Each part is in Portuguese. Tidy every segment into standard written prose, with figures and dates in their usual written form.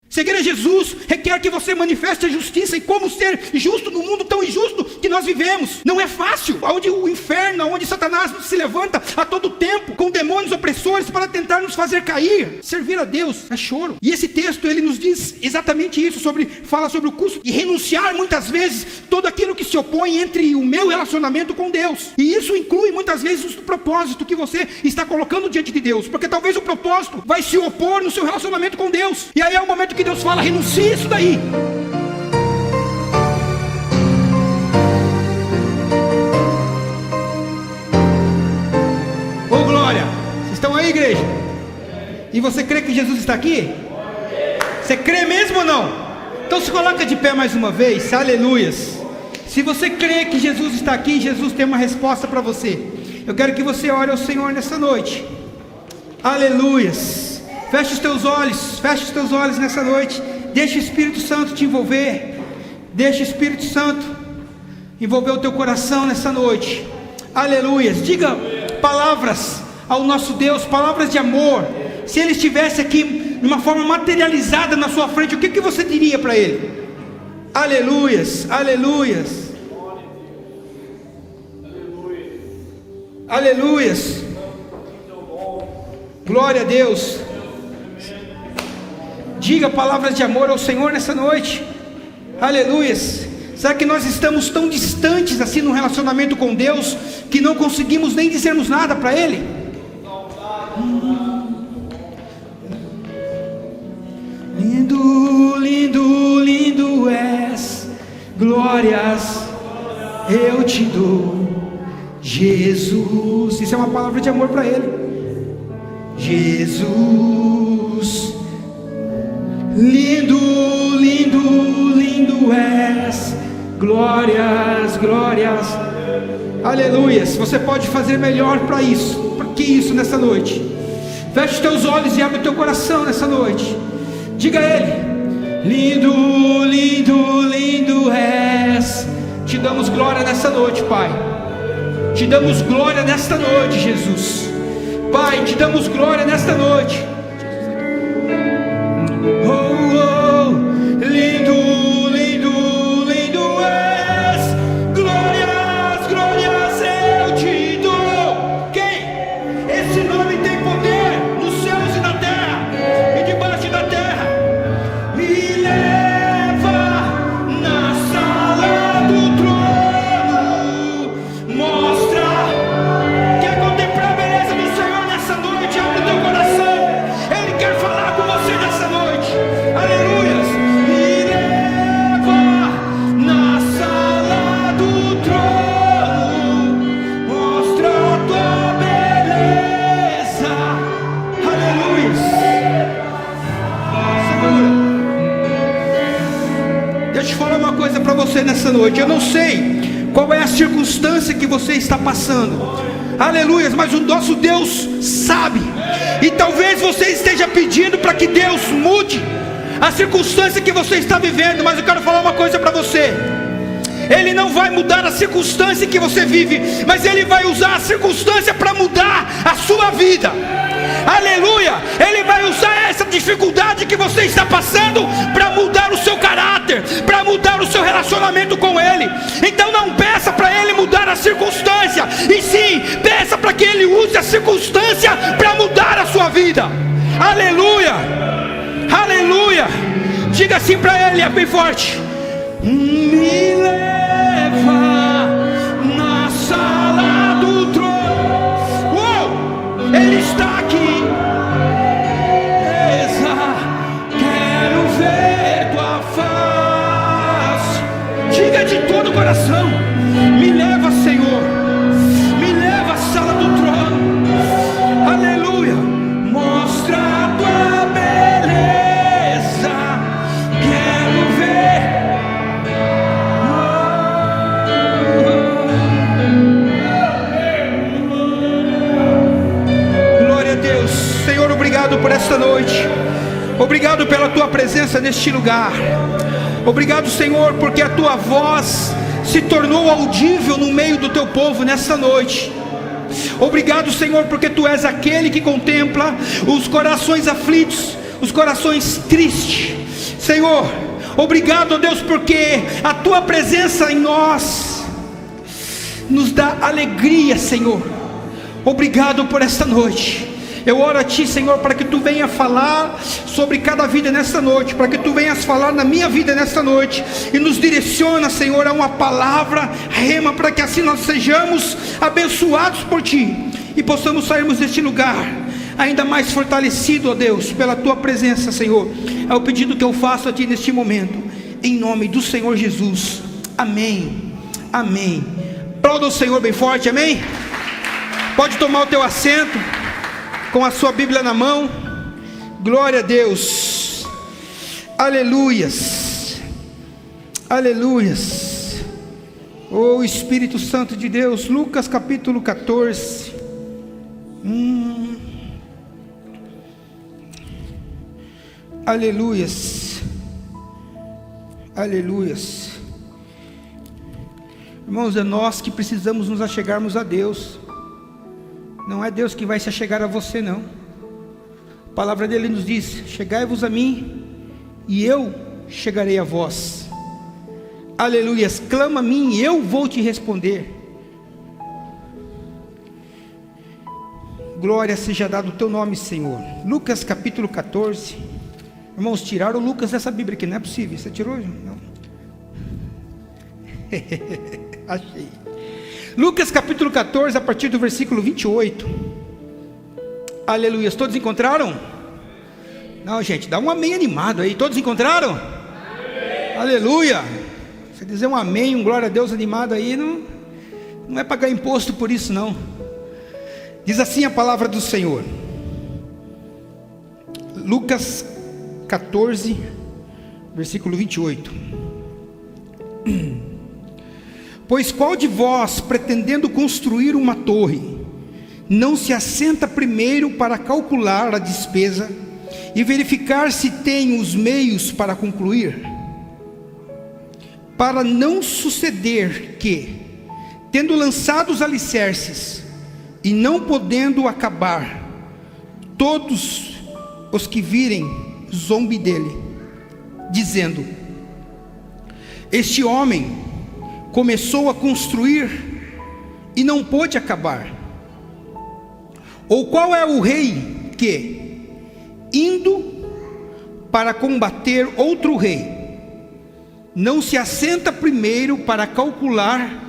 Seguir a Jesus requer que você manifeste a justiça e como ser justo no mundo tão injusto que nós vivemos. Não é fácil, onde o inferno, onde Satanás se levanta a todo tempo com demônios opressores para tentar nos fazer cair. Servir a Deus é choro. E esse texto ele nos diz exatamente isso, fala sobre o custo de renunciar muitas vezes todo aquilo que se opõe entre o meu relacionamento com Deus. E isso inclui muitas vezes o propósito que você está colocando diante de Deus, porque talvez o propósito vai se opor no seu relacionamento com Deus. E aí é o momento que Deus fala: renuncie isso daí. Ô glória, vocês estão aí, igreja? E você crê que Jesus está aqui? Você crê mesmo ou não? Então se coloca de pé mais uma vez, aleluias. Se você crê que Jesus está aqui, Jesus tem uma resposta para você. Eu quero que você ore ao Senhor nessa noite. Aleluias. Feche os teus olhos nessa noite. Deixa o Espírito Santo te envolver. Deixa o Espírito Santo envolver o teu coração nessa noite. Aleluias. Diga palavras ao nosso Deus, palavras de amor. Se Ele estivesse aqui de uma forma materializada na sua frente, o que você diria para Ele? Aleluias, aleluias, aleluias. Glória a Deus. Diga palavras de amor ao Senhor nessa noite. Aleluias. Será que nós estamos tão distantes assim no relacionamento com Deus que não conseguimos nem dizermos nada para Ele? Lindo, lindo, lindo és, glórias eu te dou, Jesus. Isso é uma palavra de amor para Ele. Jesus, lindo, lindo, lindo és, glórias, glórias, aleluias. Você pode fazer melhor para isso, para que isso nessa noite. Feche os teus olhos e abre o teu coração nessa noite. Diga a Ele: lindo, lindo, lindo és. Te damos glória nessa noite, Pai. Te damos glória nesta noite, Jesus. Pai, te damos glória nesta noite. Oh, oh, lindo, lindo, lindo és. Glórias, glórias eu te dou. Quem? Esse nome tem poder nos céus e na terra e debaixo da terra. Me leva na sala do trono. Mostra. Quer contemplar a beleza do Senhor nessa noite? Abre o teu coração. Ele quer falar com você nessa noite. Aleluias. Me leva na sala do trono. Mostra a tua beleza. Aleluias. Segura. Deixa eu falar uma coisa para você nessa noite. Eu não sei qual é a circunstância que você está passando. Aleluias, mas o nosso Deus sabe. E talvez você esteja pedindo para que Deus mude a circunstância que você está vivendo. Mas eu quero falar uma coisa para você: Ele não vai mudar a circunstância que você vive, mas Ele vai usar a circunstância para mudar a sua vida. Aleluia. Ele vai usar essa dificuldade que você está passando para mudar o seu caráter, para mudar o seu relacionamento com Ele. Então não peça para Ele mudar a circunstância, e sim peça para que Ele use a circunstância para mudar a sua vida. Aleluia, aleluia. Diga assim para Ele, é bem forte: me leva na sala do trono. Uou! Ele está aqui. Quero ver tua face. Diga de todo o coração: me leva, Senhor. Me leva à sala do trono. Aleluia. Mostra a tua beleza. Quero ver. Glória a Deus. Senhor, obrigado por esta noite. Obrigado pela tua presença neste lugar. Obrigado, Senhor, porque a tua voz se tornou audível no meio do teu povo nesta noite. Obrigado, Senhor, porque tu és aquele que contempla os corações aflitos, os corações tristes. Senhor, obrigado, ó Deus, porque a tua presença em nós nos dá alegria, Senhor. Obrigado por esta noite. Eu oro a Ti, Senhor, para que Tu venha falar sobre cada vida nesta noite, para que Tu venhas falar na minha vida nesta noite, e nos direciona, Senhor, a uma palavra rema, para que assim nós sejamos abençoados por Ti, e possamos sairmos deste lugar ainda mais fortalecido, ó Deus, pela Tua presença, Senhor. É o pedido que eu faço a Ti neste momento, em nome do Senhor Jesus, amém, amém. Aplauda o Senhor bem forte, amém? Pode tomar o teu assento, com a sua Bíblia na mão. Glória a Deus, aleluias, aleluias. Oh Espírito Santo de Deus, Lucas capítulo 14. Aleluias, aleluias. Irmãos, é nós que precisamos nos achegarmos a Deus. Não é Deus que vai se achegar a você, não. A palavra dele nos diz: chegai-vos a mim, e eu chegarei a vós. Aleluias, clama a mim, e eu vou te responder. Glória seja dado o teu nome, Senhor. Lucas capítulo 14. Irmãos, tiraram o Lucas dessa Bíblia aqui, não é possível. Você tirou? Não. Achei. Lucas capítulo 14, a partir do versículo 28. Aleluia. Todos encontraram? Não, gente, dá um amém animado aí. Todos encontraram? Amém. Aleluia. Você dizer um amém, um glória a Deus animado aí, não é pagar imposto por isso, não. Diz assim a palavra do Senhor. Lucas 14, versículo 28. Pois qual de vós, pretendendo construir uma torre, não se assenta primeiro para calcular a despesa e verificar se tem os meios para concluir? Para não suceder que, tendo lançado os alicerces e não podendo acabar, todos os que virem zombe dele, dizendo: este homem começou a construir e não pôde acabar. Ou qual é o rei que, indo para combater outro rei, não se assenta primeiro para calcular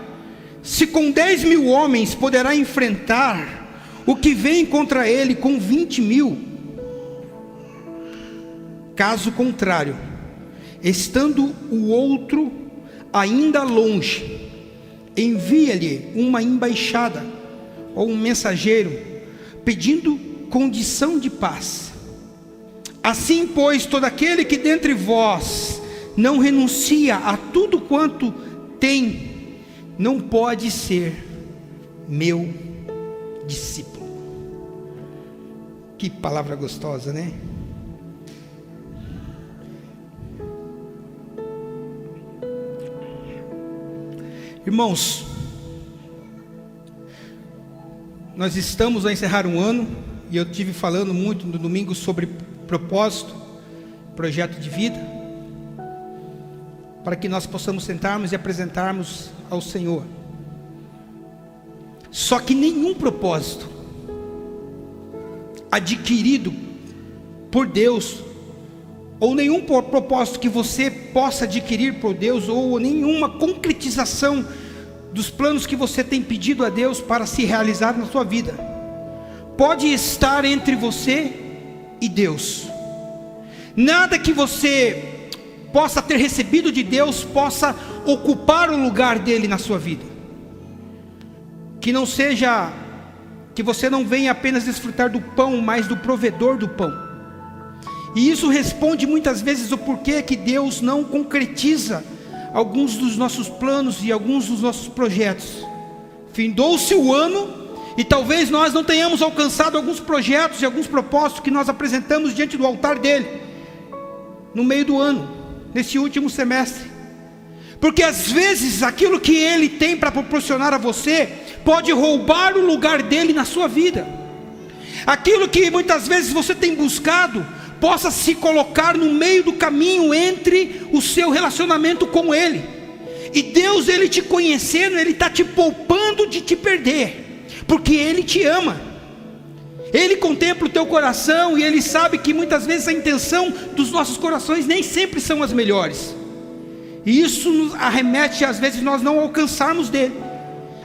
se com 10.000 homens poderá enfrentar o que vem contra ele com 20.000? Caso contrário, estando o outro ainda longe, envia-lhe uma embaixada ou um mensageiro, pedindo condição de paz. Assim, pois, todo aquele que dentre vós não renuncia a tudo quanto tem, não pode ser meu discípulo. Que palavra gostosa, né? Irmãos, nós estamos a encerrar um ano, e eu estive falando muito no domingo sobre propósito, projeto de vida, para que nós possamos sentarmos e apresentarmos ao Senhor. Só que nenhum propósito adquirido por Deus, ou nenhum propósito que você possa adquirir por Deus, ou nenhuma concretização dos planos que você tem pedido a Deus para se realizar na sua vida, pode estar entre você e Deus. Nada que você possa ter recebido de Deus possa ocupar o lugar dele na sua vida. Que não seja, que você não venha apenas desfrutar do pão, mas do provedor do pão. E isso responde muitas vezes o porquê que Deus não concretiza alguns dos nossos planos e alguns dos nossos projetos. Findou-se o ano e talvez nós não tenhamos alcançado alguns projetos e alguns propósitos que nós apresentamos diante do altar dele no meio do ano, nesse último semestre. Porque às vezes aquilo que ele tem para proporcionar a você pode roubar o lugar dele na sua vida. Aquilo que muitas vezes você tem buscado possa se colocar no meio do caminho entre o seu relacionamento com Ele. E Deus, Ele te conhecendo, Ele está te poupando de te perder, porque Ele te ama. Ele contempla o teu coração e Ele sabe que muitas vezes a intenção dos nossos corações nem sempre são as melhores. E isso nos arremete, às vezes, nós não alcançarmos dele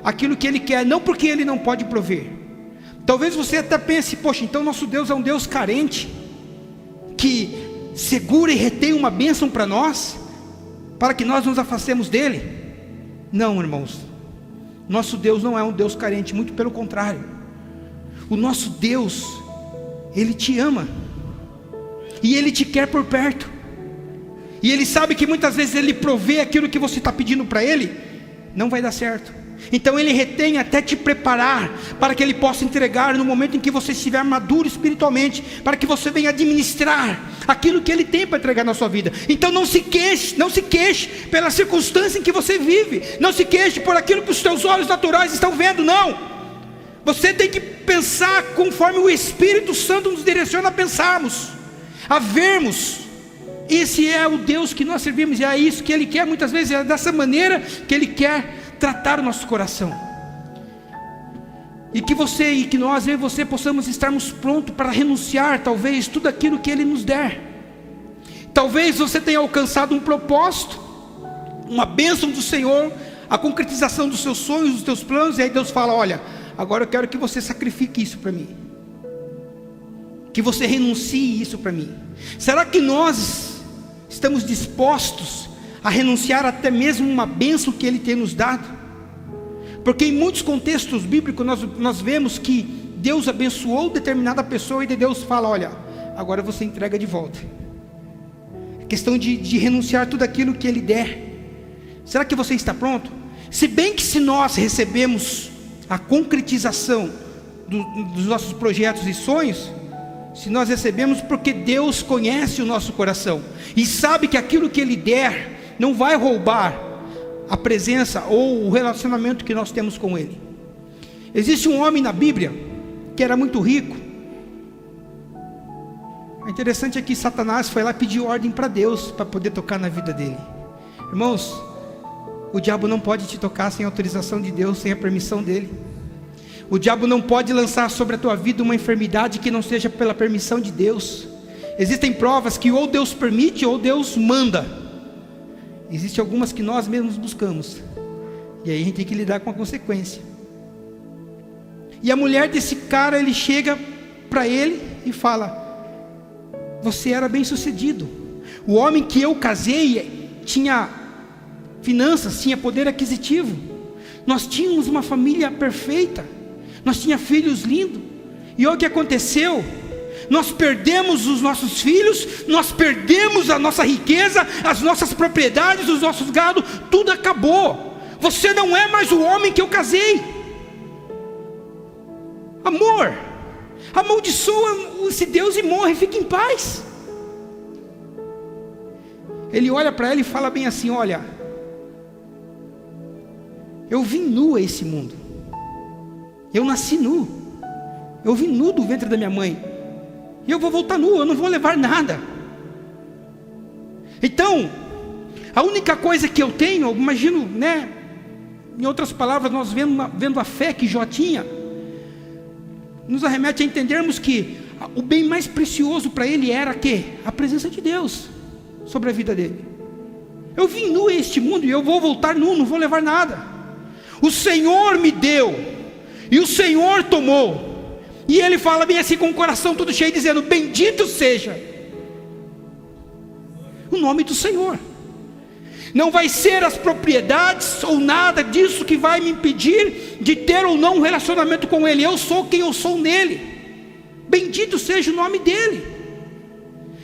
aquilo que Ele quer, não porque Ele não pode prover. Talvez você até pense: poxa, então nosso Deus é um Deus carente, que segura e retém uma bênção para nós, para que nós nos afastemos dele. Não, irmãos, nosso Deus não é um Deus carente, muito pelo contrário. O nosso Deus, Ele te ama, e Ele te quer por perto, e Ele sabe que muitas vezes Ele provê aquilo que você está pedindo para Ele, não vai dar certo. Então Ele retém até te preparar, para que Ele possa entregar no momento em que você estiver maduro espiritualmente, para que você venha administrar aquilo que Ele tem para entregar na sua vida. Então não se queixe pela circunstância em que você vive, não se queixe por aquilo que os teus olhos naturais estão vendo, não. Você tem que pensar conforme o Espírito Santo nos direciona a pensarmos, a vermos. Esse é o Deus que nós servimos, e é isso que Ele quer. Muitas vezes é dessa maneira que Ele quer tratar o nosso coração. E que você e que nós, eu e você, possamos estarmos prontos para renunciar, talvez, tudo aquilo que Ele nos der. Talvez você tenha alcançado um propósito, uma bênção do Senhor, a concretização dos seus sonhos, dos teus planos, e aí Deus fala: olha, agora eu quero que você sacrifique isso para mim, que você renuncie isso para mim. Será que nós estamos dispostos a renunciar até mesmo uma bênção que Ele tem nos dado? Porque em muitos contextos bíblicos nós vemos que Deus abençoou determinada pessoa, e Deus fala: olha, agora você entrega de volta. É questão de renunciar tudo aquilo que Ele der. Será que você está pronto? Se bem que se nós recebemos a concretização dos nossos projetos e sonhos, se nós recebemos, porque Deus conhece o nosso coração e sabe que aquilo que Ele der não vai roubar a presença ou o relacionamento que nós temos com Ele. Existe um homem na Bíblia que era muito rico. O interessante é que Satanás foi lá pedir ordem para Deus, para poder tocar na vida dele. Irmãos, o diabo não pode te tocar sem a autorização de Deus, sem a permissão dele. O diabo não pode lançar sobre a tua vida uma enfermidade que não seja pela permissão de Deus. Existem provas que ou Deus permite ou Deus manda. Existem algumas que nós mesmos buscamos, e aí a gente tem que lidar com a consequência. E a mulher desse cara, ele chega para ele e fala: você era bem sucedido. O homem que eu casei tinha finanças, tinha poder aquisitivo. Nós tínhamos uma família perfeita, nós tínhamos filhos lindos. E olha o que aconteceu: nós perdemos os nossos filhos, nós perdemos a nossa riqueza, as nossas propriedades, os nossos gados, tudo acabou. Você não é mais o homem que eu casei. Amor, amaldiçoa esse Deus e morre, fica em paz. Ele olha para ela e fala bem assim: olha, eu vim nu a esse mundo, eu nasci nu, eu vim nu do ventre da minha mãe, e eu vou voltar nu, eu não vou levar nada. Então, a única coisa que eu tenho, imagino, né? Em outras palavras, nós vendo a fé que Jó tinha, nos arremete a entendermos que o bem mais precioso para ele era que a presença de Deus sobre a vida dele. Eu vim nu a este mundo e eu vou voltar nu, não vou levar nada. O Senhor me deu e o Senhor tomou. E ele fala bem assim, com o coração todo cheio, dizendo: bendito seja o nome do Senhor. Não vai ser as propriedades ou nada disso que vai me impedir de ter ou não um relacionamento com Ele. Eu sou quem eu sou nele. Bendito seja o nome dele.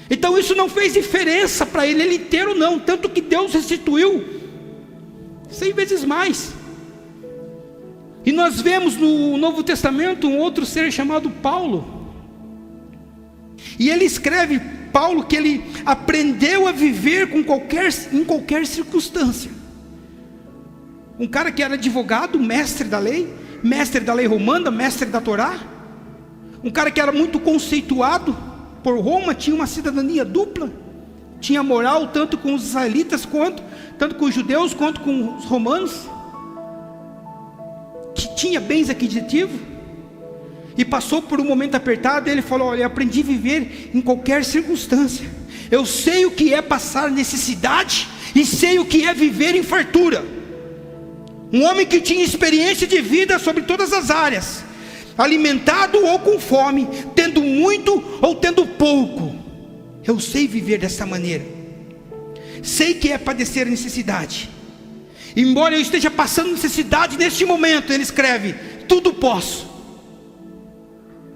Então isso não fez diferença para ele ter ou não, tanto que Deus restituiu 100 vezes mais. E nós vemos no Novo Testamento um outro ser chamado Paulo. E ele escreve, Paulo, que ele aprendeu a viver em qualquer circunstância. Um cara que era advogado, mestre da lei romana, mestre da Torá. Um cara que era muito conceituado, por Roma tinha uma cidadania dupla, tinha moral tanto com os israelitas, tanto com os judeus, quanto com os romanos, que tinha bens aquisitivos, e passou por um momento apertado, e ele falou: olha, eu aprendi a viver em qualquer circunstância, eu sei o que é passar necessidade, e sei o que é viver em fartura. Um homem que tinha experiência de vida sobre todas as áreas, alimentado ou com fome, tendo muito ou tendo pouco, eu sei viver dessa maneira, sei que é padecer necessidade. Embora eu esteja passando necessidade neste momento, ele escreve: tudo posso.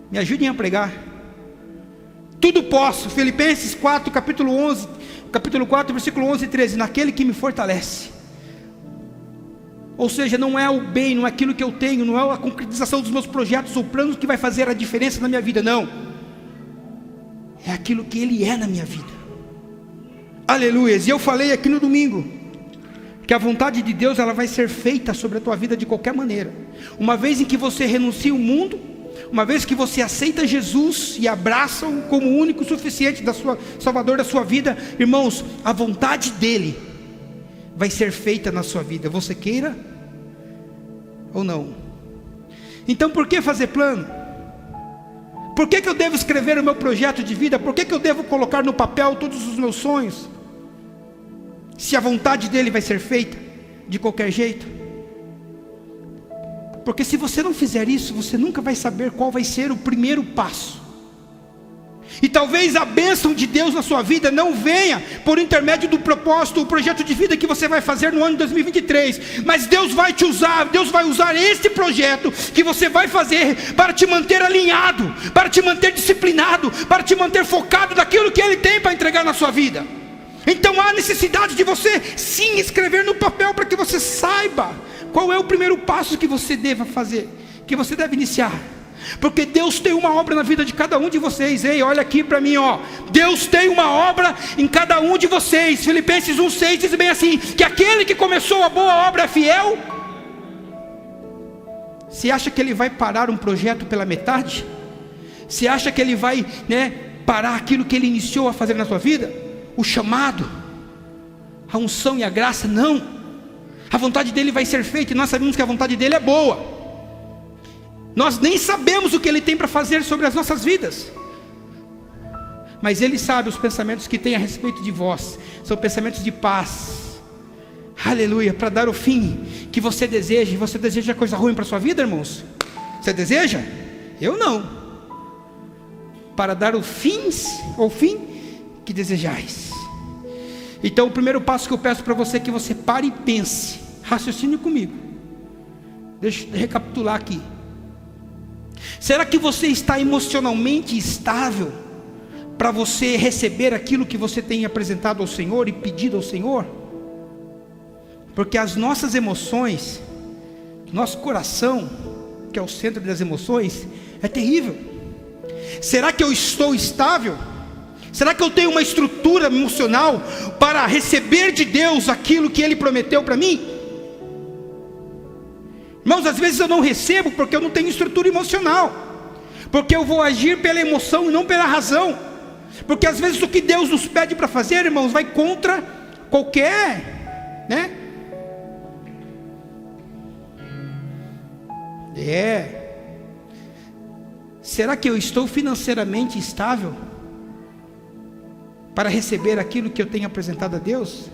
Me ajudem a pregar. Tudo posso. Filipenses 4, capítulo 4, versículo 11 e 13. Naquele que me fortalece. Ou seja, não é o bem, não é aquilo que eu tenho, não é a concretização dos meus projetos ou planos que vai fazer a diferença na minha vida, não. É aquilo que Ele é na minha vida. Aleluias. E eu falei aqui no domingo que a vontade de Deus, ela vai ser feita sobre a tua vida de qualquer maneira. Uma vez em que você renuncia o mundo, uma vez que você aceita Jesus e abraça-o como o único suficiente Salvador da sua vida, irmãos, a vontade dEle vai ser feita na sua vida, você queira ou não. Então por que fazer plano? Por que eu devo escrever o meu projeto de vida? Por que eu devo colocar no papel todos os meus sonhos, se a vontade dEle vai ser feita de qualquer jeito? Porque se você não fizer isso, você nunca vai saber qual vai ser o primeiro passo. E talvez a bênção de Deus na sua vida não venha por intermédio do propósito, o projeto de vida que você vai fazer no ano de 2023. Mas Deus vai te usar, Deus vai usar este projeto que você vai fazer para te manter alinhado, para te manter disciplinado, para te manter focado naquilo que Ele tem para entregar na sua vida. Então há necessidade de você sim escrever no papel para que você saiba qual é o primeiro passo que você deva fazer, que você deve iniciar. Porque Deus tem uma obra na vida de cada um de vocês. Ei, olha aqui para mim, ó. Deus tem uma obra em cada um de vocês. Filipenses 1,6 diz bem assim: que aquele que começou a boa obra é fiel. Você acha que Ele vai parar um projeto pela metade? Você acha que Ele vai, parar aquilo que Ele iniciou a fazer na sua vida? O chamado, a unção e a graça? Não. A vontade dEle vai ser feita, e nós sabemos que a vontade dEle é boa. Nós nem sabemos o que Ele tem para fazer sobre as nossas vidas, mas Ele sabe os pensamentos que tem a respeito de vós. São pensamentos de paz, aleluia, para dar o fim que você deseja. E você deseja coisa ruim para a sua vida, irmãos? Você deseja? Eu não. Para dar o fim que desejais. Então o primeiro passo que eu peço para você é que você pare e pense, raciocine comigo. Deixa eu recapitular aqui. Será que você está emocionalmente estável para você receber aquilo que você tem apresentado ao Senhor e pedido ao Senhor? Porque as nossas emoções, nosso coração, que é o centro das emoções, é terrível. Será que eu estou estável? Será que eu tenho uma estrutura emocional para receber de Deus aquilo que Ele prometeu para mim? Irmãos, às vezes eu não recebo porque eu não tenho estrutura emocional, porque eu vou agir pela emoção e não pela razão. Porque às vezes o que Deus nos pede para fazer, irmãos, vai contra qualquer, Será que eu estou financeiramente estável para receber aquilo que eu tenho apresentado a Deus?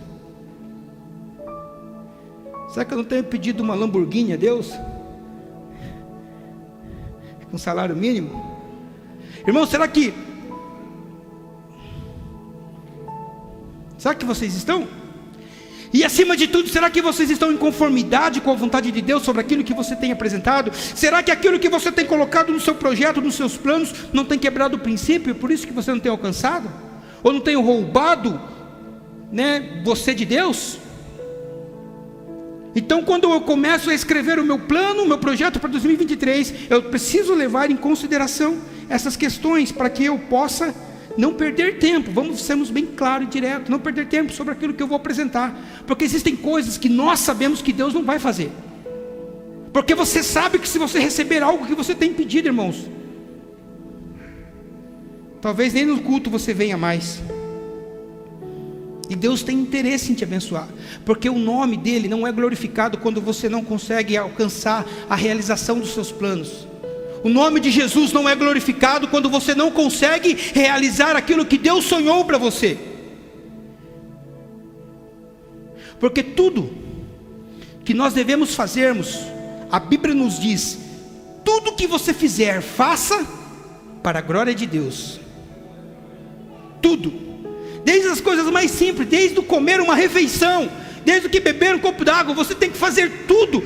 Será que eu não tenho pedido uma Lamborghini a Deus? Com salário mínimo? Irmão, será que vocês estão? E acima de tudo, será que vocês estão em conformidade com a vontade de Deus sobre aquilo que você tem apresentado? Será que aquilo que você tem colocado no seu projeto, nos seus planos, não tem quebrado o princípio, por isso que você não tem alcançado? Ou não tem roubado, você de Deus? Então quando eu começo a escrever o meu plano, o meu projeto para 2023, eu preciso levar em consideração essas questões, para que eu possa não perder tempo. Sermos bem claros e direto, não perder tempo sobre aquilo que eu vou apresentar, porque existem coisas que nós sabemos que Deus não vai fazer, porque você sabe que se você receber algo que você tem pedido, irmãos, Talvez nem no culto você venha mais. E Deus tem interesse em te abençoar, porque o nome dele não é glorificado quando você não consegue alcançar a realização dos seus planos. O nome de Jesus não é glorificado quando você não consegue realizar aquilo que Deus sonhou para você. Porque tudo que nós devemos fazermos, a Bíblia nos diz: tudo que você fizer, faça para a glória de Deus. Tudo, desde as coisas mais simples, desde o comer uma refeição, desde o que beber um copo d'água, você tem que fazer tudo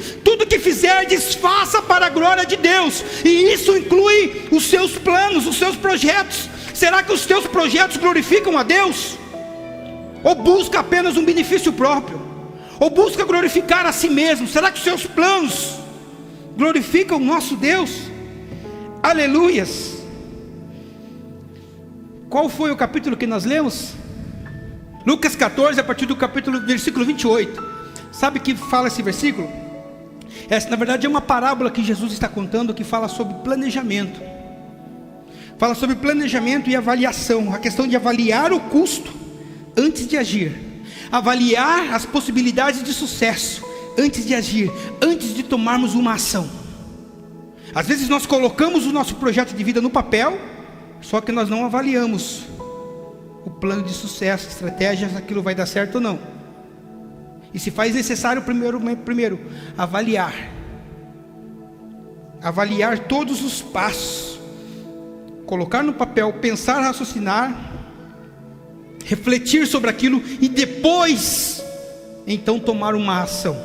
que fizer, desfaça para a glória de Deus. E isso inclui os seus planos, os seus projetos. Será que os teus projetos glorificam a Deus? Ou busca apenas um benefício próprio? Ou busca glorificar a si mesmo? Será que os seus planos glorificam o nosso Deus? Aleluias. Qual foi o capítulo que nós lemos? Lucas 14, a partir do versículo 28. Sabe que fala esse versículo? Essa, na verdade, é uma parábola que Jesus está contando, que fala sobre planejamento. Fala sobre planejamento e avaliação. A questão de avaliar o custo antes de agir. Avaliar as possibilidades de sucesso antes de agir, antes de tomarmos uma ação. Às vezes nós colocamos o nosso projeto de vida no papel, só que nós não avaliamos o plano de sucesso, estratégias, aquilo vai dar certo ou não. E se faz necessário primeiro avaliar todos os passos, colocar no papel, pensar, raciocinar, refletir sobre aquilo e depois então tomar uma ação.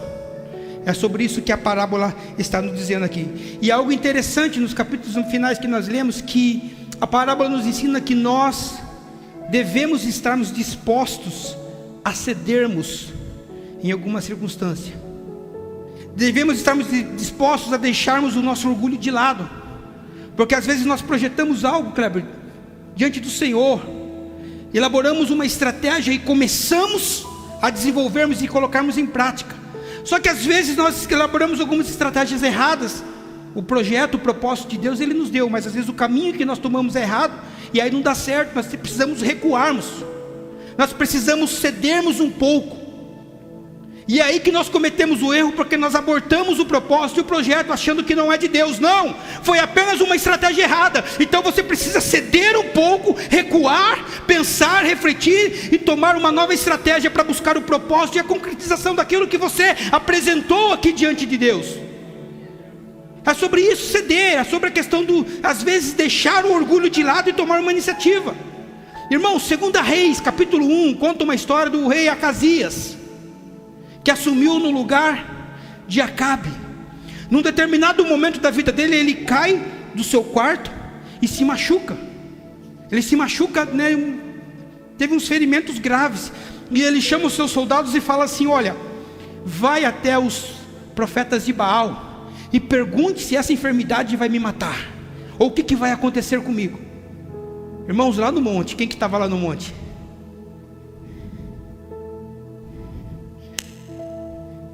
É sobre isso que a parábola está nos dizendo aqui. E algo interessante nos capítulos finais que nós lemos, que a parábola nos ensina que nós devemos estarmos dispostos a cedermos em alguma circunstância. Devemos estarmos dispostos a deixarmos o nosso orgulho de lado, porque às vezes nós projetamos algo, Kleber, diante do Senhor, elaboramos uma estratégia e começamos a desenvolvermos e colocarmos em prática. Só que às vezes nós elaboramos algumas estratégias erradas. O projeto, o propósito de Deus, Ele nos deu, mas às vezes o caminho que nós tomamos é errado, e aí não dá certo. Nós precisamos recuarmos, nós precisamos cedermos um pouco. E é aí que nós cometemos o erro, porque nós abortamos o propósito e o projeto, achando que não é de Deus. Não, foi apenas uma estratégia errada. Então você precisa ceder um pouco, recuar, pensar, refletir e tomar uma nova estratégia para buscar o propósito e a concretização daquilo que você apresentou aqui diante de Deus. É sobre isso, ceder, é sobre a questão do, às vezes, deixar o orgulho de lado e tomar uma iniciativa. Irmão, 2 Reis, capítulo 1, conta uma história do rei Acasias, que assumiu no lugar de Acabe. Num determinado momento da vida dele, ele cai do seu quarto e se machuca. Ele se machuca, né, teve uns ferimentos graves. E ele chama os seus soldados e fala assim: olha, vai até os profetas de Baal e pergunte se essa enfermidade vai me matar, ou o que vai acontecer comigo. Irmãos, lá no monte, quem que estava lá no monte?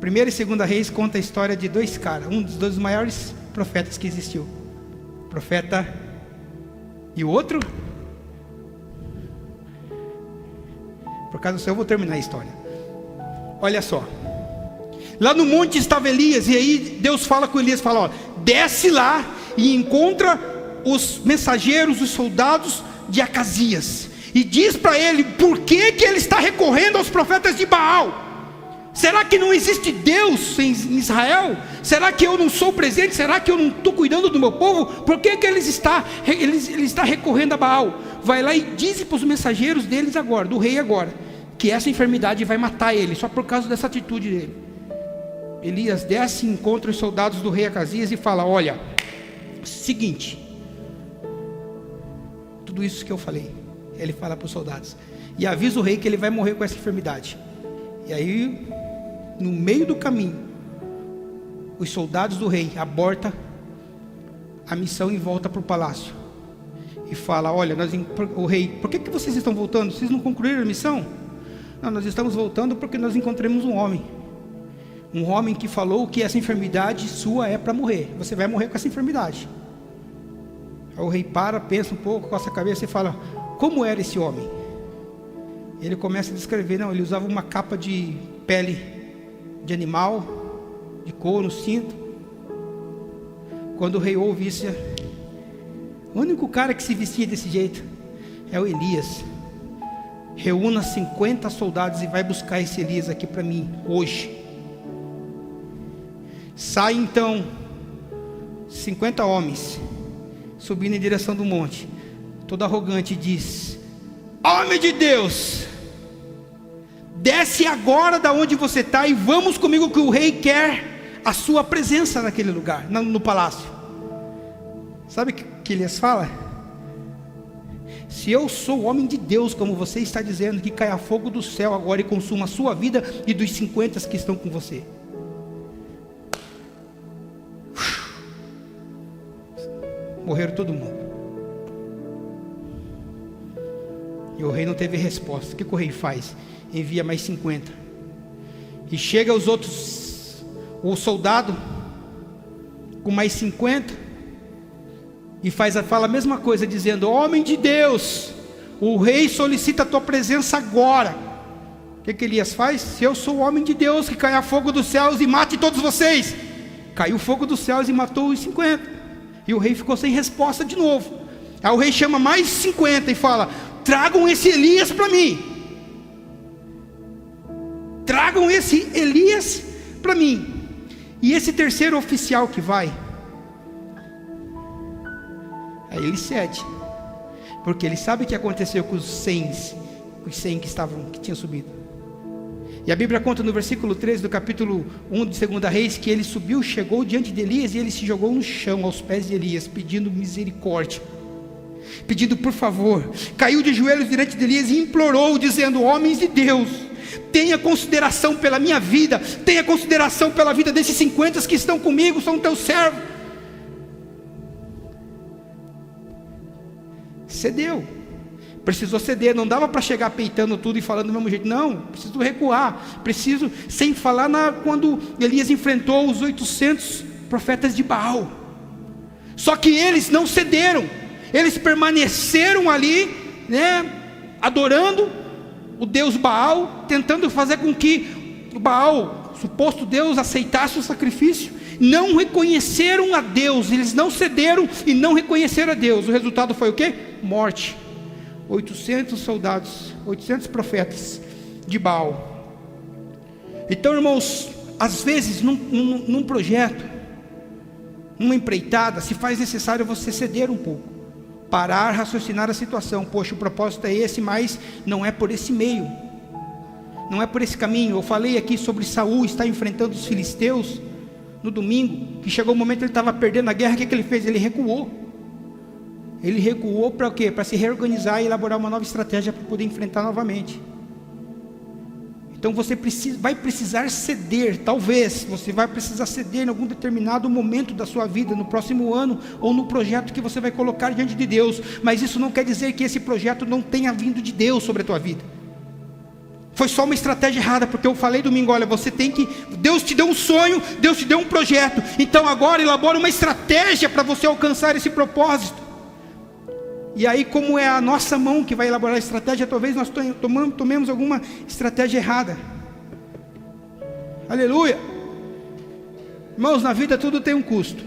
1 e 2 Reis conta a história de dois caras, um dos dois maiores profetas que existiu, profeta, e o outro, por causa do Senhor eu vou terminar a história. Olha só, lá no monte estava Elias, e aí Deus fala com Elias, fala: ó, desce lá e encontra os mensageiros, os soldados de Acasias, e diz para ele por que ele está recorrendo aos profetas de Baal. Será que não existe Deus em Israel? Será que eu não sou presente? Será que eu não estou cuidando do meu povo? Por que ele está recorrendo a Baal? Vai lá e diz para os mensageiros deles agora, do rei agora, que essa enfermidade vai matar ele, só por causa dessa atitude dele. Elias desce e encontra os soldados do rei Acasias e fala: olha, seguinte, tudo isso que eu falei, ele fala para os soldados, e avisa o rei que ele vai morrer com essa enfermidade. E aí, no meio do caminho, os soldados do rei abortam a missão e voltam para o palácio e fala: olha, o rei, por que vocês estão voltando? Vocês não concluíram a missão? Não, nós estamos voltando porque nós encontramos um homem que falou que essa enfermidade sua é para morrer, você vai morrer com essa enfermidade. Aí o rei para, pensa um pouco, coça a cabeça e fala: como era esse homem? Ele começa a descrever. Não, ele usava uma capa de pele de animal, de couro, cinto. Quando o rei ouve isso, o único cara que se vestia desse jeito é o Elias. Reúna 50 soldados e vai buscar esse Elias aqui para mim, hoje. Sai então 50 homens, subindo em direção do monte, todo arrogante, e diz: homem de Deus, desce agora da onde você está e vamos comigo, que o rei quer a sua presença naquele lugar, no palácio. Sabe o que Elias fala? Se eu sou o homem de Deus, como você está dizendo, que caia fogo do céu agora e consuma a sua vida e dos 50 que estão com você. Morreram todo mundo. E o rei não teve resposta. O que o rei faz? Envia mais 50. E chega os outros, o soldado com mais 50, e fala a mesma coisa, dizendo: homem de Deus, o rei solicita a tua presença agora. O que Elias faz? Se eu sou o homem de Deus, que caia fogo dos céus e mate todos vocês. Caiu fogo dos céus e matou os 50. E o rei ficou sem resposta de novo. Aí o rei chama mais 50 e fala: tragam esse Elias para mim. Tragam esse Elias para mim. E esse terceiro oficial que vai, aí ele cede, porque ele sabe o que aconteceu com os 100 que tinham subido. E a Bíblia conta no versículo 13 do capítulo 1 de 2 Reis, que ele subiu, chegou diante de Elias, e ele se jogou no chão aos pés de Elias, pedindo misericórdia, pedindo por favor. Caiu de joelhos diante de Elias e implorou, dizendo: homens de Deus, tenha consideração pela minha vida, tenha consideração pela vida desses 50 que estão comigo, são teus servos. Cedeu, precisou ceder. Não dava para chegar peitando tudo e falando do mesmo jeito. Não, preciso recuar. Preciso, sem falar quando Elias enfrentou os 800 profetas de Baal. Só que eles não cederam, eles permaneceram ali, adorando o Deus Baal, tentando fazer com que o Baal, suposto Deus, aceitasse o sacrifício. Não reconheceram a Deus, eles não cederam e não reconheceram a Deus. O resultado foi o quê? Morte. 800 soldados, 800 profetas de Baal. Então, irmãos, às vezes num projeto, numa empreitada, se faz necessário você ceder um pouco, parar, raciocinar a situação. Poxa, o propósito é esse, mas não é por esse meio, não é por esse caminho. Eu falei aqui sobre Saul estar enfrentando os filisteus no domingo, que chegou o momento que ele estava perdendo a guerra. O que ele fez? Ele recuou. Ele recuou para o quê? Para se reorganizar e elaborar uma nova estratégia para poder enfrentar novamente. Então você vai precisar ceder. Talvez você vai precisar ceder em algum determinado momento da sua vida, no próximo ano, ou no projeto que você vai colocar diante de Deus. Mas isso não quer dizer que esse projeto não tenha vindo de Deus sobre a tua vida. Foi só uma estratégia errada, porque eu falei domingo: olha, Deus te deu um sonho, Deus te deu um projeto, então agora elabora uma estratégia para você alcançar esse propósito. E aí, como é a nossa mão que vai elaborar a estratégia, talvez nós tomemos alguma estratégia errada. Aleluia. Irmãos, na vida tudo tem um custo.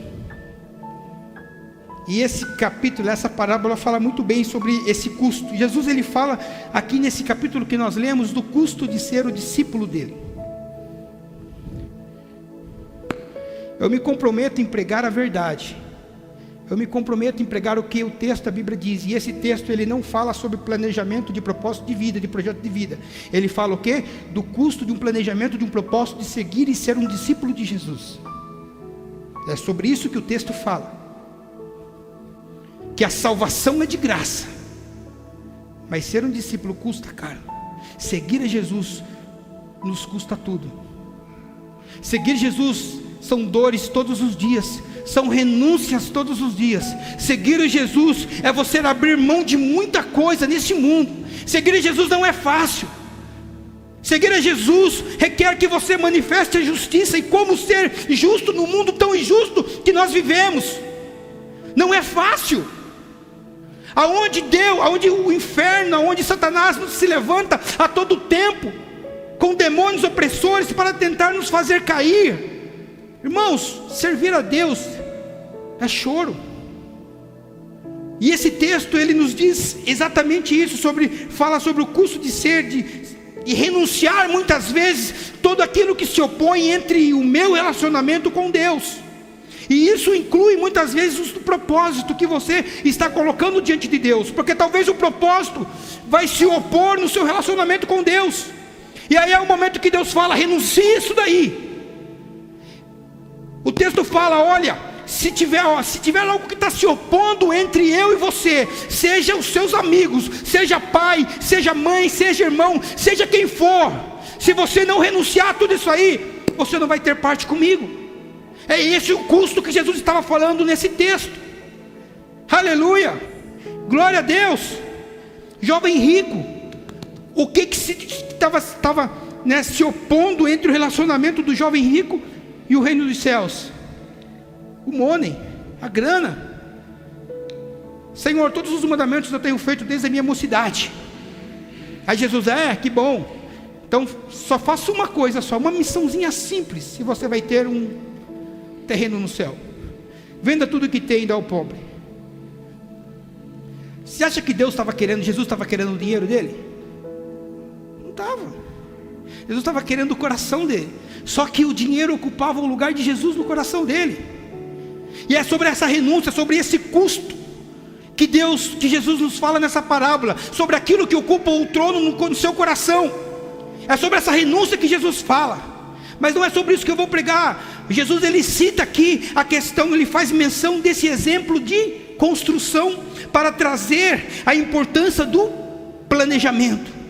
E esse capítulo, essa parábola fala muito bem sobre esse custo. Jesus, ele fala aqui nesse capítulo que nós lemos do custo de ser o discípulo dele. Eu me comprometo em pregar a verdade. Eu me comprometo em pregar o que o texto da Bíblia diz. E esse texto, ele não fala sobre planejamento de propósito de vida, de projeto de vida. Ele fala o quê? Do custo de um planejamento, de um propósito de seguir e ser um discípulo de Jesus. É sobre isso que o texto fala. Que a salvação é de graça, mas ser um discípulo custa caro. Seguir a Jesus nos custa tudo. Seguir Jesus são dores todos os dias, são renúncias todos os dias. Seguir a Jesus é você abrir mão de muita coisa neste mundo. Seguir a Jesus não é fácil. Seguir a Jesus requer que você manifeste a justiça. E como ser justo no mundo tão injusto que nós vivemos? Não é fácil. aonde o inferno, aonde Satanás se levanta a todo tempo, com demônios opressores para tentar nos fazer cair. Irmãos, servir a Deus é choro. E esse texto ele nos diz exatamente isso, fala sobre o custo de ser, de renunciar muitas vezes todo aquilo que se opõe entre o meu relacionamento com Deus. E isso inclui muitas vezes o propósito que você está colocando diante de Deus, porque talvez o propósito vai se opor no seu relacionamento com Deus. E aí é o momento que Deus fala: renuncie isso daí. O texto fala: olha, se tiver algo que está se opondo entre eu e você, seja os seus amigos, seja pai, seja mãe, seja irmão, seja quem for, se você não renunciar a tudo isso aí, você não vai ter parte comigo. É esse o custo que Jesus estava falando nesse texto. Aleluia, glória a Deus. Jovem rico, o que estava se opondo entre o relacionamento do jovem rico e o reino dos céus? O money, a grana. Senhor, todos os mandamentos eu tenho feito desde a minha mocidade. Aí Jesus: que bom, então só faça uma coisa só, uma missãozinha simples, e você vai ter um terreno no céu. Venda tudo que tem e dá ao pobre. Você acha que Jesus estava querendo o dinheiro dele? Não estava. Jesus estava querendo o coração dele. Só que o dinheiro ocupava o lugar de Jesus no coração dele. E é sobre essa renúncia, sobre esse custo que Jesus nos fala nessa parábola, sobre aquilo que ocupa o trono no seu coração. É sobre essa renúncia que Jesus fala. Mas não é sobre isso que eu vou pregar. Jesus ele cita aqui a questão, ele faz menção desse exemplo de construção para trazer a importância do planejamento.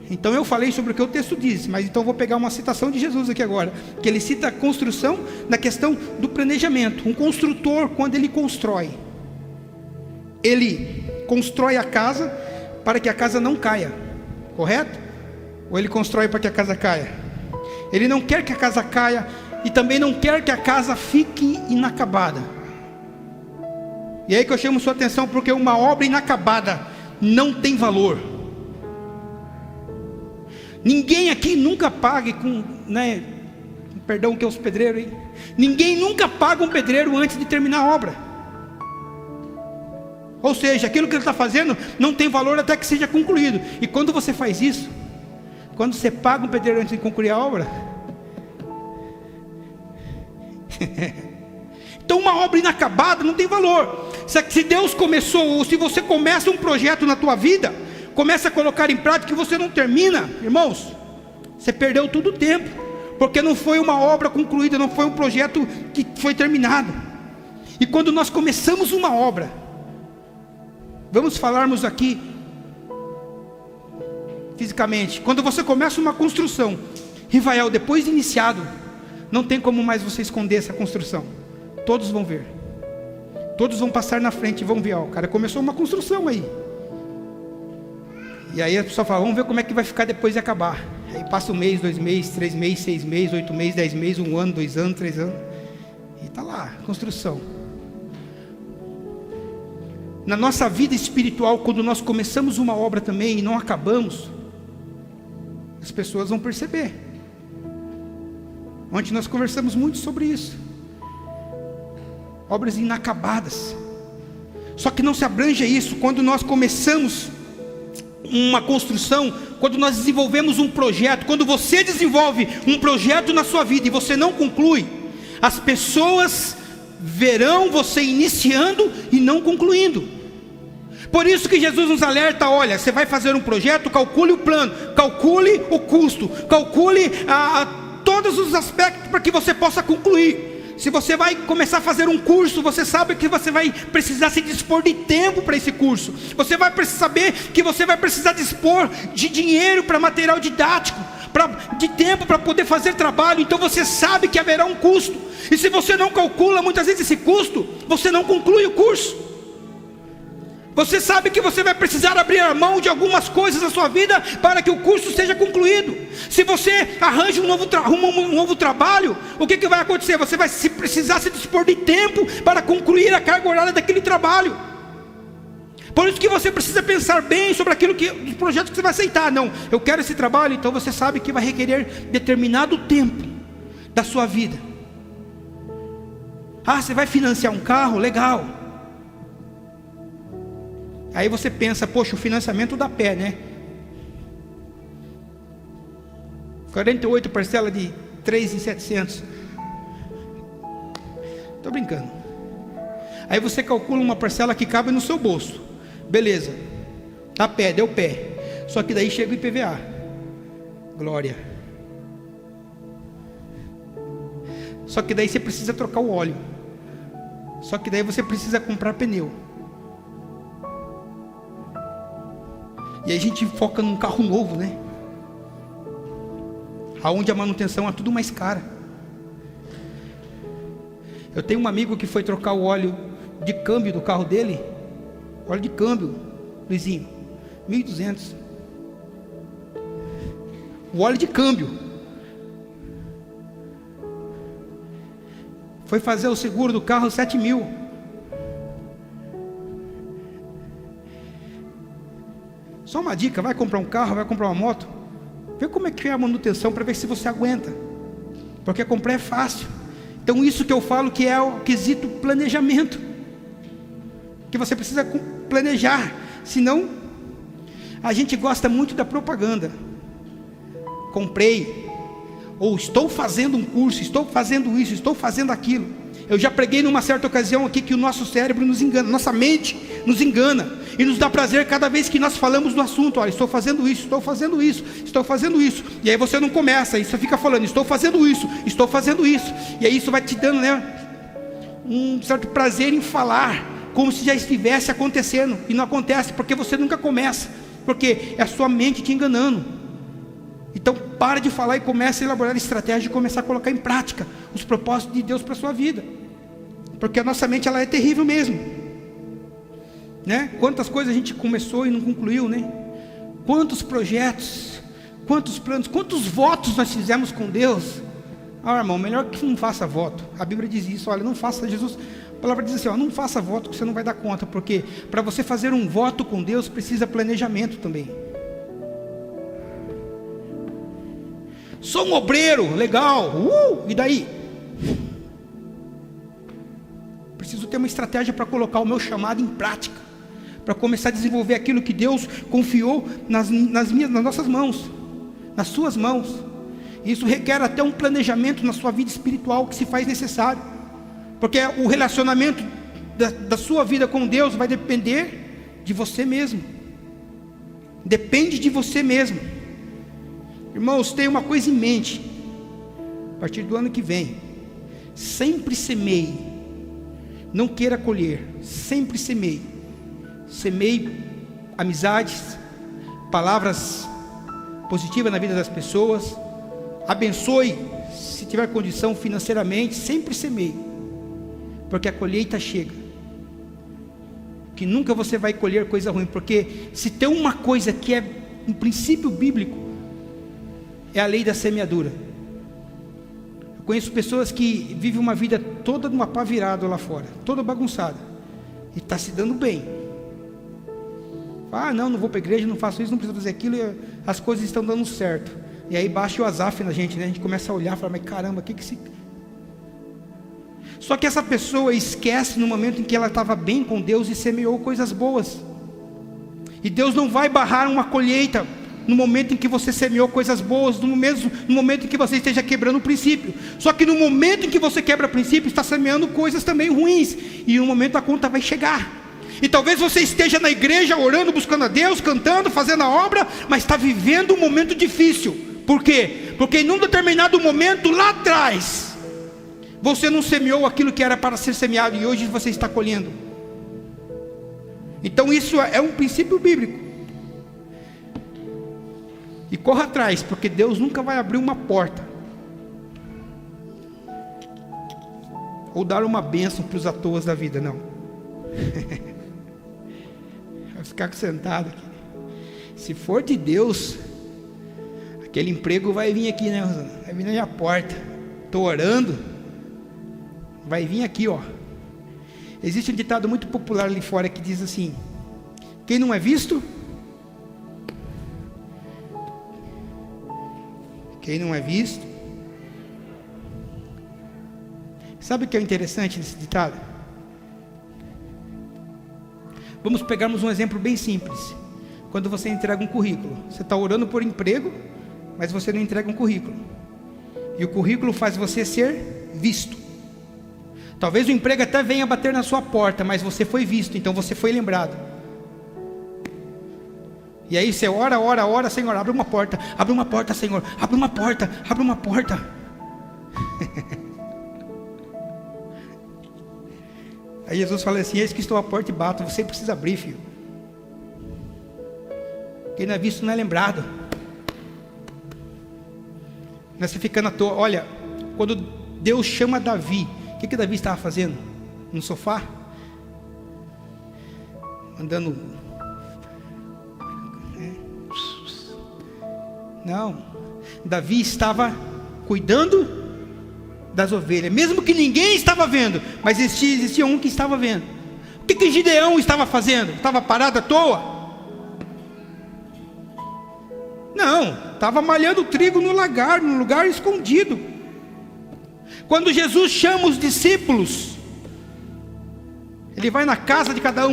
Então eu falei sobre o que o texto diz, mas então eu vou pegar uma citação de Jesus aqui agora, que ele cita a construção na questão do planejamento. Um construtor, quando ele constrói a casa para que a casa não caia, correto? Ou ele constrói para que a casa caia? Ele não quer que a casa caia e também não quer que a casa fique inacabada. E aí que eu chamo sua atenção, porque uma obra inacabada não tem valor. Ninguém aqui nunca pague perdão que é os pedreiros, hein? Ninguém nunca paga um pedreiro antes de terminar a obra. Ou seja, aquilo que ele está fazendo não tem valor até que seja concluído. E quando você faz isso, quando você paga um pedreiro antes de concluir a obra, então uma obra inacabada não tem valor. Se Deus começou, ou se você começa um projeto na tua vida, começa a colocar em prática e você não termina, irmãos, você perdeu todo o tempo, porque não foi uma obra concluída, não foi um projeto que foi terminado. E quando nós começamos uma obra, vamos falarmos aqui fisicamente, quando você começa uma construção, Rivael, depois de iniciado, não tem como mais você esconder essa construção. Todos vão ver, todos vão passar na frente e vão ver: o cara começou uma construção aí. E aí a pessoa fala: vamos ver como é que vai ficar depois de acabar. Aí passa 1 mês, 2 meses, 3 meses, 6 meses, 8 meses, 10 meses, 1 ano, 2 anos, 3 anos, e está lá, construção. Na nossa vida espiritual, quando nós começamos uma obra também e não acabamos, as pessoas vão perceber. Ontem nós conversamos muito sobre isso. Obras inacabadas. Só que não se abrange a isso. Quando nós começamos uma construção, quando nós desenvolvemos um projeto, quando você desenvolve um projeto na sua vida e você não conclui, as pessoas verão você iniciando e não concluindo. Por isso que Jesus nos alerta: olha, você vai fazer um projeto, calcule o plano, calcule o custo, calcule todos os aspectos para que você possa concluir. Se você vai começar a fazer um curso, você sabe que você vai precisar se dispor de tempo para esse curso. Você vai saber que você vai precisar dispor de dinheiro para material didático, de tempo para poder fazer trabalho. Então você sabe que haverá um custo. E se você não calcula muitas vezes esse custo, você não conclui o curso. Você sabe que você vai precisar abrir a mão de algumas coisas na sua vida para que o curso seja concluído. Se você arranja um novo trabalho, o que vai acontecer? Você vai precisar se dispor de tempo para concluir a carga horária daquele trabalho. Por isso que você precisa pensar bem sobre os projetos que você vai aceitar. Não, eu quero esse trabalho, então você sabe que vai requerer determinado tempo da sua vida. Você vai financiar um carro? Legal. Aí você pensa, poxa, o financiamento dá pé, né? 48 parcelas de 3.700. Estou brincando. Aí você calcula uma parcela que cabe no seu bolso. Beleza. Dá pé, deu pé. Só que daí chega o IPVA. Glória. Só que daí você precisa trocar o óleo. Só que daí você precisa comprar pneu. E aí a gente foca num carro novo, né? Aonde a manutenção é tudo mais cara. Eu tenho um amigo que foi trocar o óleo de câmbio do carro dele. Óleo de câmbio, Luizinho, 1.200. O óleo de câmbio. Foi fazer o seguro do carro, 7.000. Só uma dica, vai comprar um carro, vai comprar uma moto, vê como é que é a manutenção para ver se você aguenta, porque comprar é fácil. Então isso que eu falo que é o quesito planejamento, que você precisa planejar, senão a gente gosta muito da propaganda. Comprei, ou estou fazendo um curso, estou fazendo isso, estou fazendo aquilo. Eu já preguei numa certa ocasião aqui que o nosso cérebro nos engana, nossa mente nos engana, e nos dá prazer cada vez que nós falamos do assunto. Olha, estou fazendo isso, estou fazendo isso, estou fazendo isso. E aí você não começa, e você fica falando, estou fazendo isso, estou fazendo isso. E aí isso vai te dando, um certo prazer em falar, como se já estivesse acontecendo. E não acontece, porque você nunca começa, porque é a sua mente te enganando. Então para de falar e comece a elaborar estratégia de começar a colocar em prática os propósitos de Deus para a sua vida, porque a nossa mente ela é terrível mesmo, né? Quantas coisas a gente começou e não concluiu, né? Quantos projetos, quantos planos, quantos votos nós fizemos com Deus. Irmão, melhor que não faça voto. A Bíblia diz isso, olha, não faça, Jesus, a palavra diz assim, não faça voto que você não vai dar conta, porque para você fazer um voto com Deus precisa planejamento também. Sou um obreiro, legal, e daí? Preciso ter uma estratégia para colocar o meu chamado em prática, para começar a desenvolver aquilo que Deus confiou nas nossas mãos, nas suas mãos. Isso requer até um planejamento na sua vida espiritual que se faz necessário, porque o relacionamento da sua vida com Deus vai depender de você mesmo, depende de você mesmo. Irmãos, tenha uma coisa em mente, a partir do ano que vem, sempre semeie, não queira colher, sempre semeie. Semeie amizades, palavras positivas na vida das pessoas, abençoe, se tiver condição financeiramente, sempre semeie, porque a colheita chega, que nunca você vai colher coisa ruim, porque se tem uma coisa que é um princípio bíblico, é a lei da semeadura. Eu conheço pessoas que vivem uma vida toda numa pá virada lá fora, toda bagunçada, e está se dando bem. Não vou para a igreja, não faço isso, não preciso fazer aquilo, e as coisas estão dando certo. E aí baixa o azaf na gente, né? A gente começa a olhar e fala, mas caramba, o que se... Só que essa pessoa esquece no momento em que ela estava bem com Deus e semeou coisas boas. E Deus não vai barrar uma colheita no momento em que você semeou coisas boas, no momento em que você esteja quebrando o princípio. Só que no momento em que você quebra o princípio, está semeando coisas também ruins, e no momento a conta vai chegar. E talvez você esteja na igreja orando, buscando a Deus, cantando, fazendo a obra, mas está vivendo um momento difícil. Por quê? Porque em um determinado momento lá atrás, você não semeou aquilo que era para ser semeado, e hoje você está colhendo. Então isso é um princípio bíblico. E corra atrás, porque Deus nunca vai abrir uma porta ou dar uma bênção para os à toas da vida, não. ficar sentado aqui. Se for de Deus, aquele emprego vai vir aqui, né, Rosana? Vai vir na minha porta. Estou orando, vai vir aqui, ó. Existe um ditado muito popular ali fora que diz assim: quem não é visto, quem não é visto. Sabe o que é interessante nesse ditado? Vamos pegarmos um exemplo bem simples. Quando você entrega um currículo, você está orando por emprego, mas você não entrega um currículo, e o currículo faz você ser visto. Talvez o emprego até venha bater na sua porta, mas você foi visto, então você foi lembrado. E aí você ora, Senhor, abre uma porta, Senhor, abre uma porta. Aí Jesus fala assim: eis que estou à porta e bato, você precisa abrir, filho. Quem não é visto não é lembrado. Não é você ficando à toa. Olha, quando Deus chama Davi, o que Davi estava fazendo? No sofá? Andando. Não, Davi estava cuidando das ovelhas, mesmo que ninguém estava vendo, mas existia um que estava vendo. O que Gideão estava fazendo? Estava parado à toa? Não, estava malhando trigo no lugar escondido. Quando Jesus chama os discípulos, Ele vai na casa de cada um.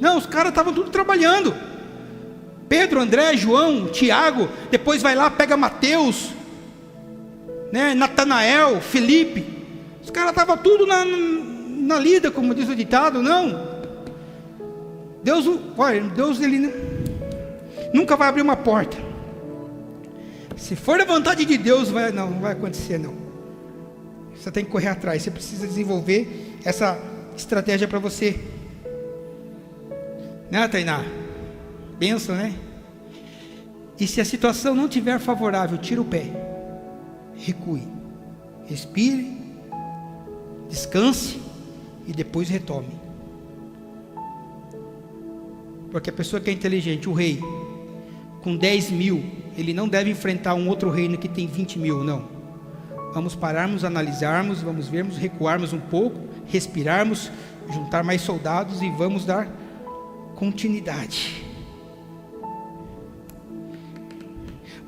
Não, os caras estavam tudo trabalhando. Pedro, André, João, Tiago, depois vai lá, pega Mateus, né, Natanael, Felipe. Os caras estavam tudo na lida, como diz o ditado. Não, Deus ele nunca vai abrir uma porta. Se for da vontade de Deus, não vai acontecer não. Você tem que correr atrás, você precisa desenvolver essa estratégia para você, né, Tainá? Benção, né? E se a situação não estiver favorável, tira o pé, recue, respire, descanse e depois retome. Porque a pessoa que é inteligente, o rei, com 10 mil, ele não deve enfrentar um outro reino que tem 20 mil, não. Vamos pararmos, analisarmos, vamos vermos, recuarmos um pouco, respirarmos, juntar mais soldados e vamos dar continuidade.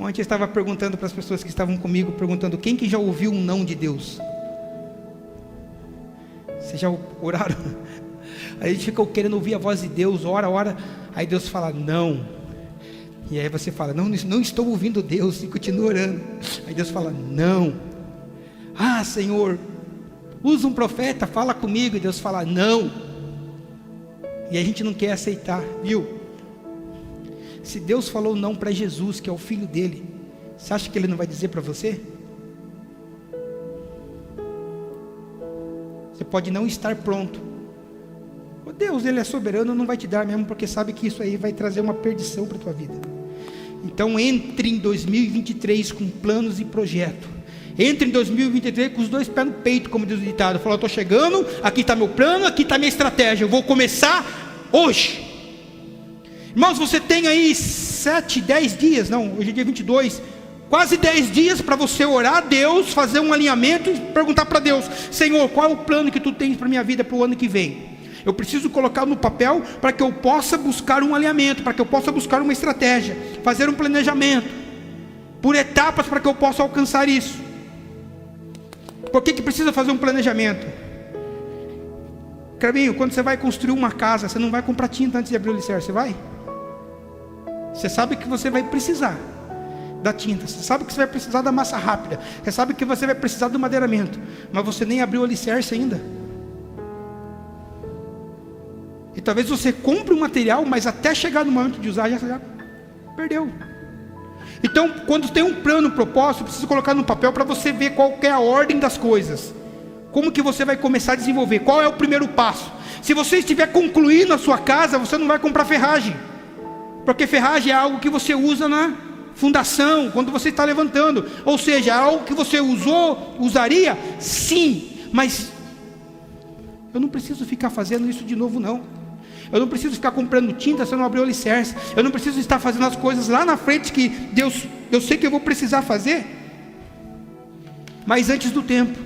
Ontem eu estava perguntando para as pessoas que estavam comigo, perguntando: quem que já ouviu um não de Deus? Vocês já oraram? Aí a gente fica querendo ouvir a voz de Deus, ora, aí Deus fala não, e aí você fala: não estou ouvindo Deus, e continua orando. Aí Deus fala não. Senhor, usa um profeta, fala comigo, e Deus fala não. E a gente não quer aceitar, viu? Se Deus falou não para Jesus, que é o filho dele, você acha que ele não vai dizer para você? Você pode não estar pronto. Deus, ele é soberano, não vai te dar mesmo, porque sabe que isso aí vai trazer uma perdição para a tua vida. Então entre em 2023 com planos e projeto. Entre em 2023 com os dois pés no peito, como diz o ditado. Falou: eu estou chegando, aqui está meu plano, aqui está minha estratégia, eu vou começar hoje. Irmãos, você tem aí 7, 10 dias, não, hoje é dia 22, quase 10 dias para você orar a Deus, fazer um alinhamento e perguntar para Deus: Senhor, qual é o plano que tu tens para a minha vida para o ano que vem? Eu preciso colocar no papel para que eu possa buscar um alinhamento, para que eu possa buscar uma estratégia, fazer um planejamento, por etapas, para que eu possa alcançar isso. Por que precisa fazer um planejamento? Carminho, quando você vai construir uma casa, você não vai comprar tinta antes de abrir o alicerce, você vai? Você sabe que você vai precisar da tinta, você sabe que você vai precisar da massa rápida, você sabe que você vai precisar do madeiramento, mas você nem abriu o alicerce ainda. E talvez você compre um material, mas até chegar no momento de usar, já perdeu. Então, quando tem um plano, um propósito, precisa colocar no papel para você ver qual que é a ordem das coisas. Como que você vai começar a desenvolver? Qual é o primeiro passo? Se você estiver concluindo a sua casa, você não vai comprar ferragem, porque ferragem é algo que você usa na fundação, quando você está levantando. Ou seja, é algo que você usaria, sim, mas eu não preciso ficar fazendo isso de novo não. Eu não preciso ficar comprando tinta se eu não abrir o alicerce. Eu não preciso estar fazendo as coisas lá na frente que Deus, eu sei que eu vou precisar fazer, mas antes do tempo.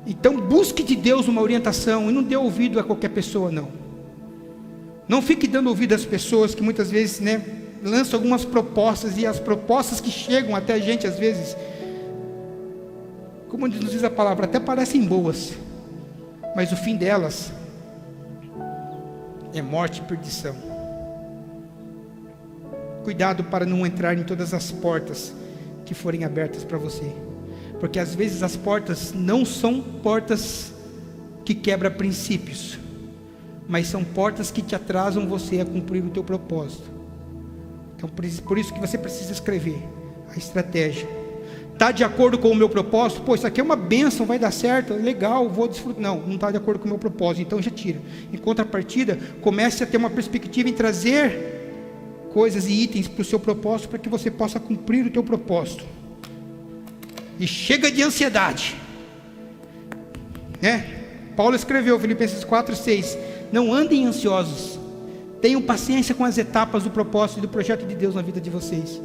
Então busque de Deus uma orientação e não dê ouvido a qualquer pessoa, não. Não fique dando ouvido às pessoas que muitas vezes, lançam algumas propostas, e as propostas que chegam até a gente às vezes, como nos diz a palavra, até parecem boas, mas o fim delas é morte e perdição. Cuidado para não entrar em todas as portas que forem abertas para você, porque às vezes as portas não são portas que quebram princípios, mas são portas que te atrasam você a cumprir o teu propósito. Então por isso que você precisa escrever a estratégia. Está de acordo com o meu propósito? Pô, isso aqui é uma bênção, vai dar certo, legal, vou desfrutar. Não está de acordo com o meu propósito, então já tira. Em contrapartida, comece a ter uma perspectiva em trazer coisas e itens para o seu propósito, para que você possa cumprir o teu propósito. E chega de ansiedade, Paulo escreveu, Filipenses 4:6, não andem ansiosos, tenham paciência com as etapas do propósito e do projeto de Deus na vida de vocês.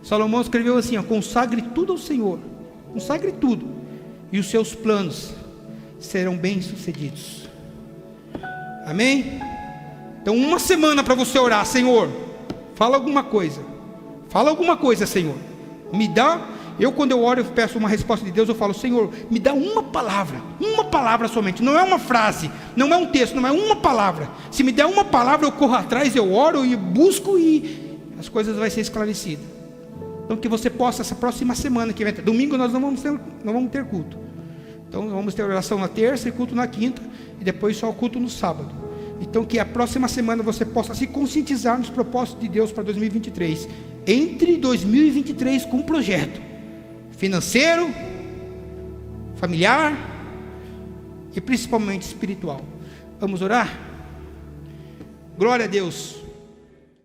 Salomão escreveu assim, consagre tudo ao Senhor, consagre tudo, e os seus planos serão bem sucedidos. Amém? Então uma semana para você orar, Senhor, fala alguma coisa, Senhor, me dá. Eu quando eu oro, eu peço uma resposta de Deus, eu falo, Senhor, me dá uma palavra somente, não é uma frase, não é um texto, não é uma palavra. Se me der uma palavra, eu corro atrás, eu oro e busco, e as coisas vão ser esclarecidas. Então que você possa, essa próxima semana que vem, domingo nós não vamos ter culto, então vamos ter oração na terça e culto na quinta, e depois só o culto no sábado. Então que a próxima semana você possa se conscientizar nos propósitos de Deus para 2023, entre 2023 com um projeto financeiro, familiar e principalmente espiritual. Vamos orar? Glória a Deus.